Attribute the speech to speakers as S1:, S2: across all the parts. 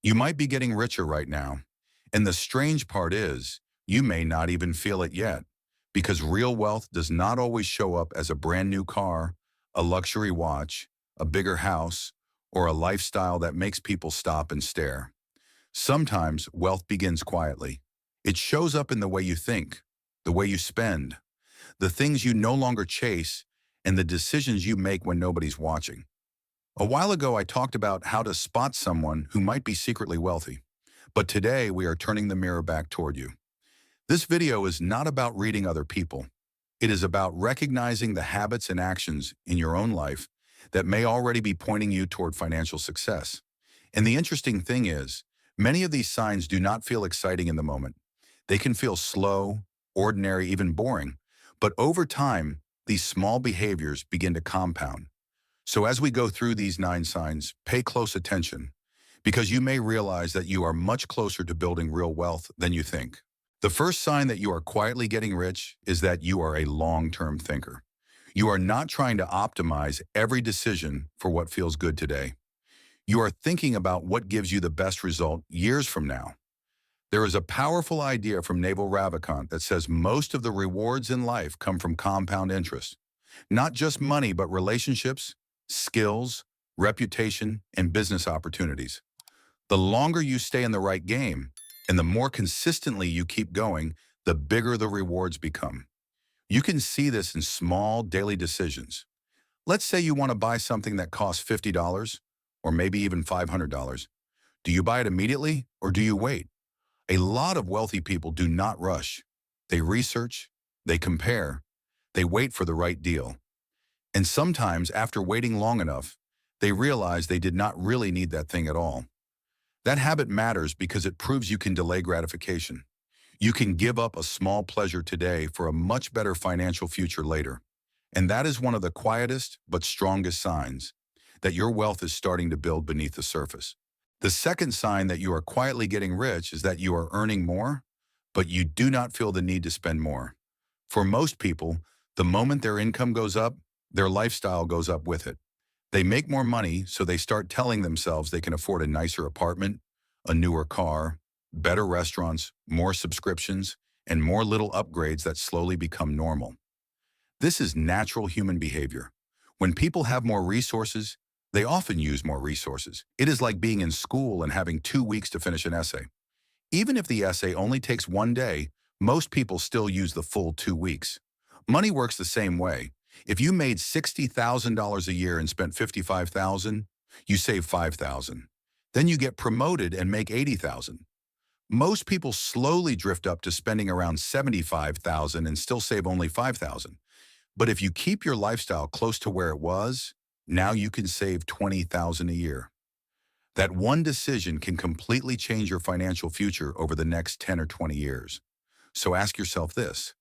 S1: You might be getting richer right now, and the strange part is you may not even feel it yet because real wealth does not always show up as a brand new car, a luxury watch, a bigger house, or a lifestyle that makes people stop and stare. Sometimes wealth begins quietly. It shows up in the way you think, the way you spend, the things you no longer chase, and the decisions you make when nobody's watching. A while ago, I talked about how to spot someone who might be secretly wealthy. But today, we are turning the mirror back toward you. This video is not about reading other people. It is about recognizing the habits and actions in your own life that may already be pointing you toward financial success. And the interesting thing is, many of these signs do not feel exciting in the moment. They can feel slow, ordinary, even boring. But over time, these small behaviors begin to compound. So as we go through these 9 signs, pay close attention because you may realize that you are much closer to building real wealth than you think. The first sign that you are quietly getting rich is that you are a long-term thinker. You are not trying to optimize every decision for what feels good today. You are thinking about what gives you the best result years from now. There is a powerful idea from Naval Ravikant that says most of the rewards in life come from compound interest. Not just money, but relationships, skills, reputation, and business opportunities. The longer you stay in the right game, and the more consistently you keep going, the bigger the rewards become. You can see this in small daily decisions. Let's say you want to buy something that costs $50 or maybe even $500. Do you buy it immediately or do you wait? A lot of wealthy people do not rush. They research, they compare, they wait for the right deal. And sometimes, after waiting long enough, they realize they did not really need that thing at all. That habit matters because it proves you can delay gratification. You can give up a small pleasure today for a much better financial future later. And that is one of the quietest but strongest signs that your wealth is starting to build beneath the surface. The second sign that you are quietly getting rich is that you are earning more, but you do not feel the need to spend more. For most people, the moment their income goes up, their lifestyle goes up with it. They make more money, so they start telling themselves they can afford a nicer apartment, a newer car, better restaurants, more subscriptions, and more little upgrades that slowly become normal. This is natural human behavior. When people have more resources, they often use more resources. It is like being in school and having 2 weeks to finish an essay. Even if the essay only takes 1 day, most people still use the full 2 weeks. Money works the same way. If you made $60,000 a year and spent $55,000, you save $5,000. Then you get promoted and make $80,000. Most people slowly drift up to spending around $75,000 and still save only $5,000. But if you keep your lifestyle close to where it was, now you can save $20,000 a year. That one decision can completely change your financial future over the next 10 or 20 years. So ask yourself this: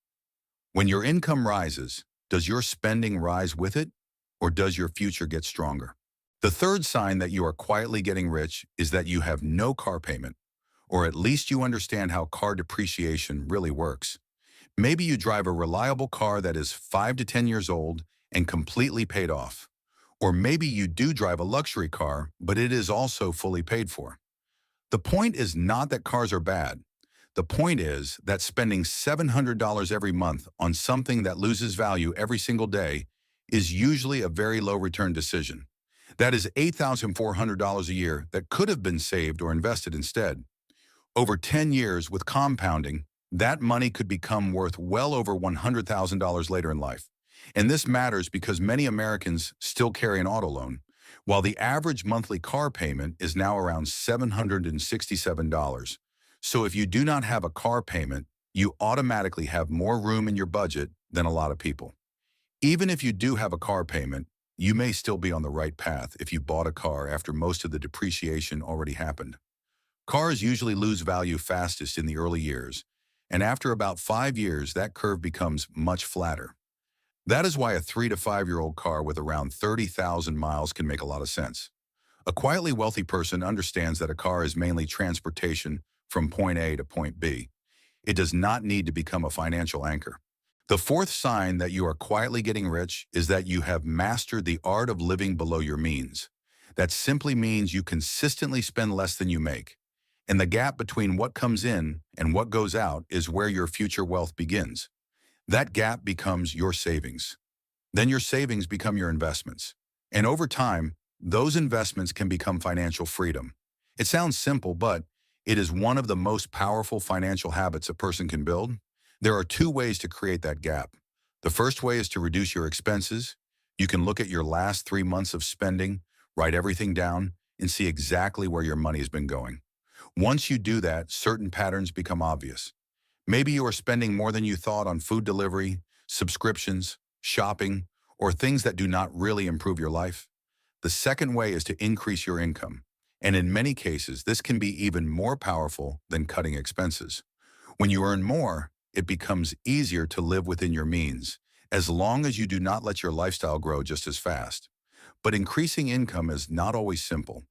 S1: when your income rises, does your spending rise with it, or does your future get stronger? The third sign that you are quietly getting rich is that you have no car payment, or at least you understand how car depreciation really works. Maybe you drive a reliable car that is 5 to 10 years old and completely paid off. Or maybe you do drive a luxury car, but it is also fully paid for. The point is not that cars are bad. The point is that spending $700 every month on something that loses value every single day is usually a very low return decision. That is $8,400 a year that could have been saved or invested instead. Over 10 years with compounding, that money could become worth well over $100,000 later in life. And this matters because many Americans still carry an auto loan, while the average monthly car payment is now around $767. So if you do not have a car payment, you automatically have more room in your budget than a lot of people. Even if you do have a car payment, you may still be on the right path if you bought a car after most of the depreciation already happened. Cars usually lose value fastest in the early years, and after about 5 years, that curve becomes much flatter. That is why a 3 to 5-year-old car with around 30,000 miles can make a lot of sense. A quietly wealthy person understands that a car is mainly transportation from point A to point B. It does not need to become a financial anchor. The fourth sign that you are quietly getting rich is that you have mastered the art of living below your means. That simply means you consistently spend less than you make. And the gap between what comes in and what goes out is where your future wealth begins. That gap becomes your savings. Then your savings become your investments. And over time, those investments can become financial freedom. It sounds simple, but it is one of the most powerful financial habits a person can build. There are two ways to create that gap. The first way is to reduce your expenses. You can look at your last 3 months of spending, write everything down, and see exactly where your money has been going. Once you do that, certain patterns become obvious. Maybe you are spending more than you thought on food delivery, subscriptions, shopping, or things that do not really improve your life. The second way is to increase your income. And in many cases, this can be even more powerful than cutting expenses. When you earn more, it becomes easier to live within your means, as long as you do not let your lifestyle grow just as fast. But increasing income is not always simple.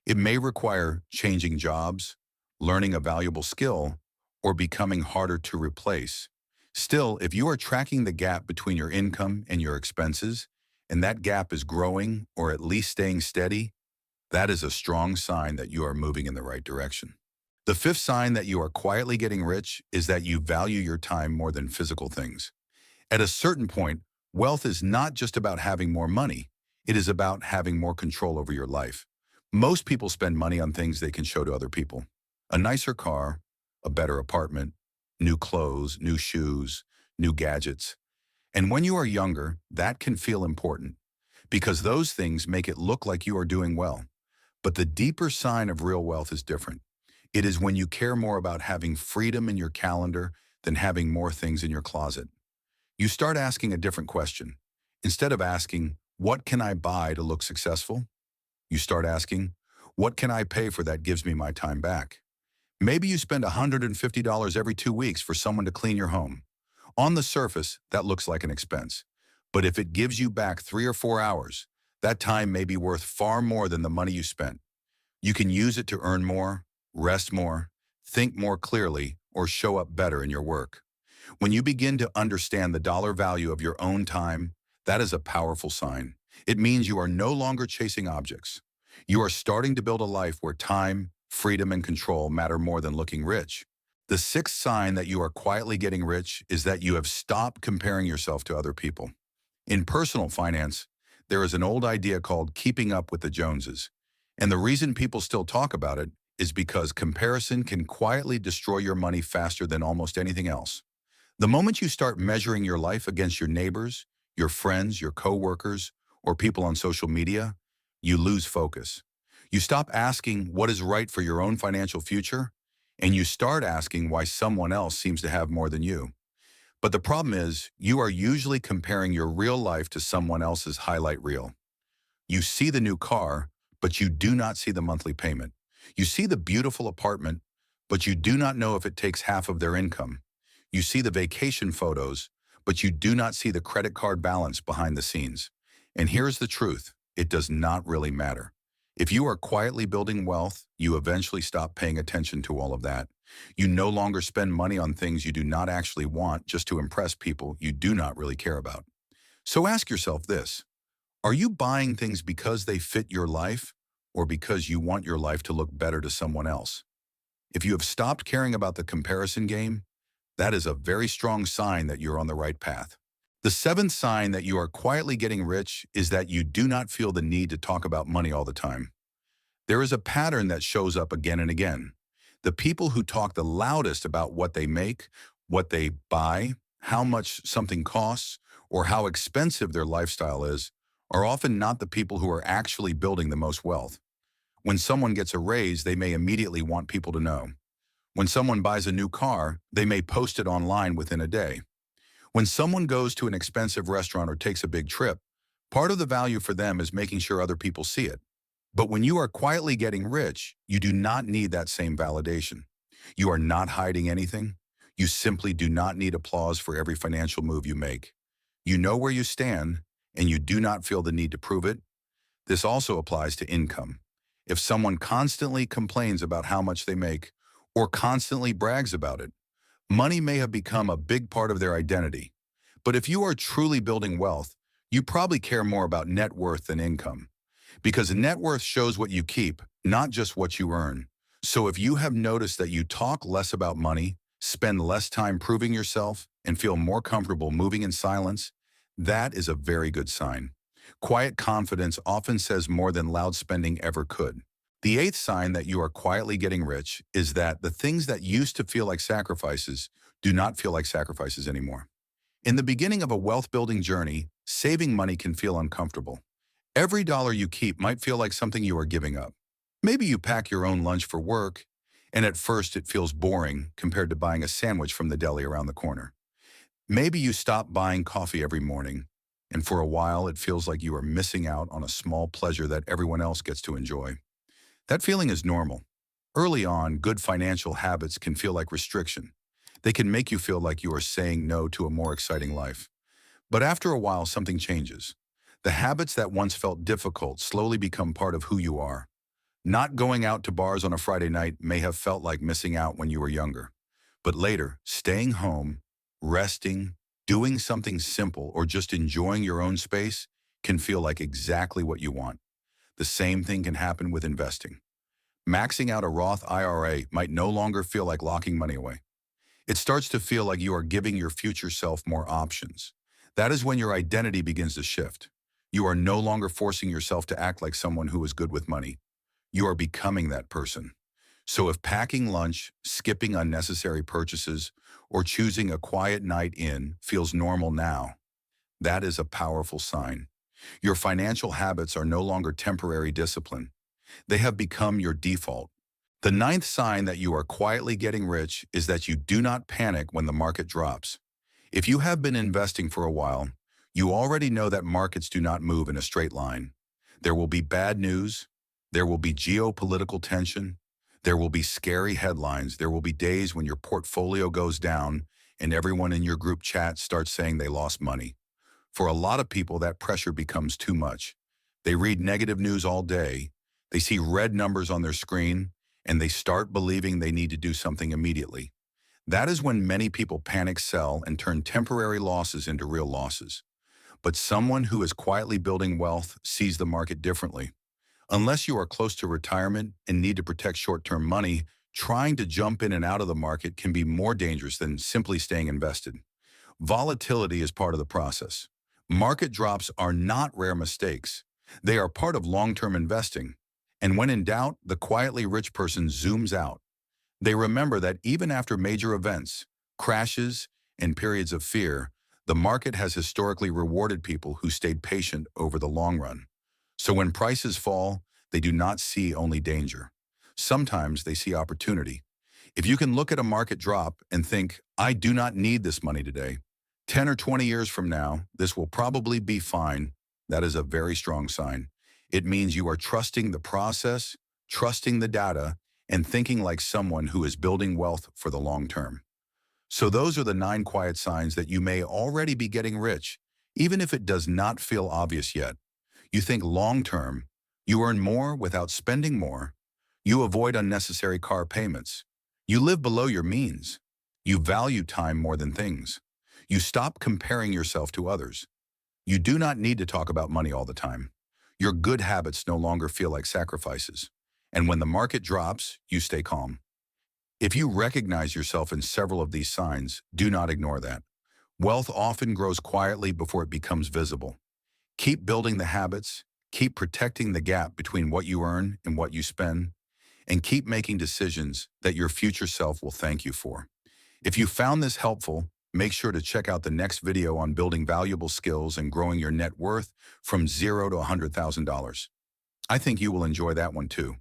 S1: It may require changing jobs, learning a valuable skill, or becoming harder to replace. Still, if you are tracking the gap between your income and your expenses, and that gap is growing or at least staying steady, that is a strong sign that you are moving in the right direction. The fifth sign that you are quietly getting rich is that you value your time more than physical things. At a certain point, wealth is not just about having more money. It is about having more control over your life. Most people spend money on things they can show to other people. A nicer car, a better apartment, new clothes, new shoes, new gadgets. And when you are younger, that can feel important because those things make it look like you are doing well. But the deeper sign of real wealth is different. It is when you care more about having freedom in your calendar than having more things in your closet. You start asking a different question. Instead of asking, what can I buy to look successful? You start asking, what can I pay for that gives me my time back? Maybe you spend $150 every 2 weeks for someone to clean your home. On the surface, that looks like an expense. But if it gives you back 3 or 4 hours, that time may be worth far more than the money you spent. You can use it to earn more, rest more, think more clearly, or show up better in your work. When you begin to understand the dollar value of your own time, that is a powerful sign. It means you are no longer chasing objects. You are starting to build a life where time, freedom, and control matter more than looking rich. The sixth sign that you are quietly getting rich is that you have stopped comparing yourself to other people. In personal finance, there is an old idea called keeping up with the Joneses. And the reason people still talk about it is because comparison can quietly destroy your money faster than almost anything else. The moment you start measuring your life against your neighbors, your friends, your coworkers, or people on social media, you lose focus. You stop asking what is right for your own financial future, and you start asking why someone else seems to have more than you. But the problem is, you are usually comparing your real life to someone else's highlight reel. You see the new car, but you do not see the monthly payment. You see the beautiful apartment, but you do not know if it takes half of their income. You see the vacation photos, but you do not see the credit card balance behind the scenes. And here's the truth, it does not really matter. If you are quietly building wealth, you eventually stop paying attention to all of that. You no longer spend money on things you do not actually want just to impress people you do not really care about. So ask yourself this, are you buying things because they fit your life or because you want your life to look better to someone else? If you have stopped caring about the comparison game, that is a very strong sign that you're on the right path. The seventh sign that you are quietly getting rich is that you do not feel the need to talk about money all the time. There is a pattern that shows up again and again. The people who talk the loudest about what they make, what they buy, how much something costs, or how expensive their lifestyle is, are often not the people who are actually building the most wealth. When someone gets a raise, they may immediately want people to know. When someone buys a new car, they may post it online within a day. When someone goes to an expensive restaurant or takes a big trip, part of the value for them is making sure other people see it. But when you are quietly getting rich, you do not need that same validation. You are not hiding anything. You simply do not need applause for every financial move you make. You know where you stand, and you do not feel the need to prove it. This also applies to income. If someone constantly complains about how much they make, or constantly brags about it, money may have become a big part of their identity. But if you are truly building wealth, you probably care more about net worth than income. Because net worth shows what you keep, not just what you earn. So if you have noticed that you talk less about money, spend less time proving yourself, and feel more comfortable moving in silence, that is a very good sign. Quiet confidence often says more than loud spending ever could. The eighth sign that you are quietly getting rich is that the things that used to feel like sacrifices do not feel like sacrifices anymore. In the beginning of a wealth-building journey, saving money can feel uncomfortable. Every dollar you keep might feel like something you are giving up. Maybe you pack your own lunch for work, and at first it feels boring compared to buying a sandwich from the deli around the corner. Maybe you stop buying coffee every morning, and for a while it feels like you are missing out on a small pleasure that everyone else gets to enjoy. That feeling is normal. Early on, good financial habits can feel like restriction. They can make you feel like you are saying no to a more exciting life. But after a while, something changes. The habits that once felt difficult slowly become part of who you are. Not going out to bars on a Friday night may have felt like missing out when you were younger. But later, staying home, resting, doing something simple, or just enjoying your own space can feel like exactly what you want. The same thing can happen with investing. Maxing out a Roth IRA might no longer feel like locking money away. It starts to feel like you are giving your future self more options. That is when your identity begins to shift. You are no longer forcing yourself to act like someone who is good with money. You are becoming that person. So if packing lunch, skipping unnecessary purchases, or choosing a quiet night in feels normal now, that is a powerful sign. Your financial habits are no longer temporary discipline. They have become your default. The ninth sign that you are quietly getting rich is that you do not panic when the market drops. If you have been investing for a while, you already know that markets do not move in a straight line. There will be bad news. There will be geopolitical tension. There will be scary headlines. There will be days when your portfolio goes down and everyone in your group chat starts saying they lost money. For a lot of people, that pressure becomes too much. They read negative news all day. They see red numbers on their screen, and they start believing they need to do something immediately. That is when many people panic sell and turn temporary losses into real losses. But someone who is quietly building wealth sees the market differently. Unless you are close to retirement and need to protect short-term money, trying to jump in and out of the market can be more dangerous than simply staying invested. Volatility is part of the process. Market drops are not rare mistakes. They are part of long-term investing. And when in doubt, the quietly rich person zooms out. They remember that even after major events, crashes, and periods of fear, the market has historically rewarded people who stayed patient over the long run. So when prices fall, they do not see only danger. Sometimes they see opportunity. If you can look at a market drop and think, I do not need this money today, 10 or 20 years from now, this will probably be fine. That is a very strong sign. It means you are trusting the process, trusting the data, and thinking like someone who is building wealth for the long term. So those are the 9 quiet signs that you may already be getting rich, even if it does not feel obvious yet. You think long term, you earn more without spending more, you avoid unnecessary car payments, you live below your means, you value time more than things, you stop comparing yourself to others. You do not need to talk about money all the time. Your good habits no longer feel like sacrifices. And when the market drops, you stay calm. If you recognize yourself in several of these signs, do not ignore that. Wealth often grows quietly before it becomes visible. Keep building the habits, keep protecting the gap between what you earn and what you spend, and keep making decisions that your future self will thank you for. If you found this helpful, make sure to check out the next video on building valuable skills and growing your net worth from $0 to $100,000. I think you will enjoy that one too.